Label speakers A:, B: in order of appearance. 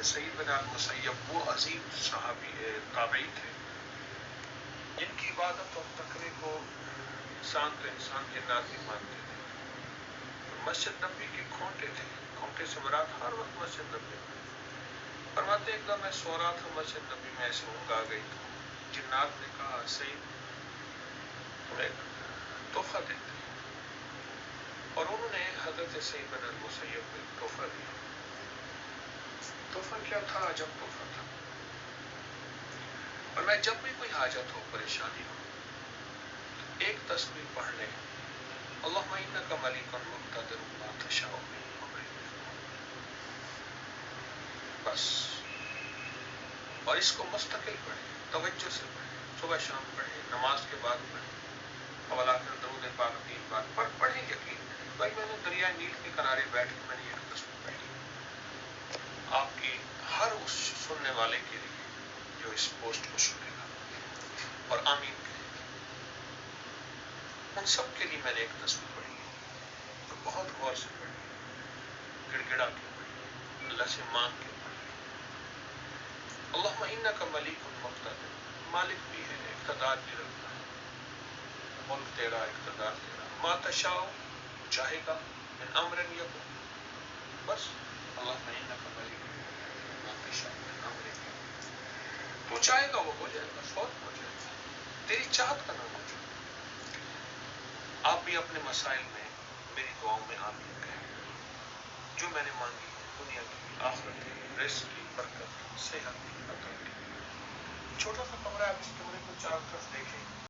A: سعید بن المسیب وہ عظیم صحابی تابعی تھے جن کی عبادت اور تقوی کو انسان کا انسان جنات بھی مانتے تھے. مسجد نبی کے کھونٹے تھے، کھونٹے سے مراد ہر وقت مسجد نبی میں. فرماتے ایک دم میں سو رہا تھا مسجد نبی میں، ایسے اونگ آ گئی تو جنات نے کہا سعید تمہیں تحفہ دیتے ہیں، اور انہوں نے حضرت سعید بن المسیب کو ایک تحفہ دیا. تحفہ کیا تھا؟ عجب تحفہ تھا. اور میں جب بھی کوئی حاجت ہو، پریشانی ہو، ایک تسبیح پڑھ لیں، اللہم انک ملیک مقتدر ما تشاء من امرک، بس. اور اس کو مستقل پڑھیں، توجہ سے پڑھیں، صبح شام پڑھیں، نماز کے بعد پڑھیں، اول آخر درود پاک 3 بار پڑھیں. یقین بھائی میں نے دریائے نیل کے کنارے بیٹھ کے میں نے ایک تسبیح پڑھی. آپ کی ہر اس سننے والے کے لیے جو اس پوسٹ کو سنے گا اور آمین کہے، ان سب کے لیے میں نے ایک تسبیح پڑھی ہے. تو بہت غور سے پڑھی، گڑ گڑا کے پڑھی، اللہ سے مانگ کے پڑھی. اللہم انک ملیک مقتدر، مالک بھی ہے، اقتدار بھی رکھتا ہے، ملک تیرا، اقتدار تیرا. ما تشاء چاہے گا، من امر یکن، بس. اللہم انک ملیک ما تشاء من امر یکن، تو چاہے گا وہ ہو جائے گا، فوت ہو جائے گا، تیری چاہت کا نام ہو جائے گا. آپ بھی اپنے مسائل میں میری دعاؤں میں آمین کہیں. جو میں نے مانگی ہے دنیا کی، آخرت کی، رزق کی، برکت کی، صحت کی، عطا کی. چھوٹا سا کمرہ ہے، آپ اس کمرے کو چاروں طرف دیکھیں.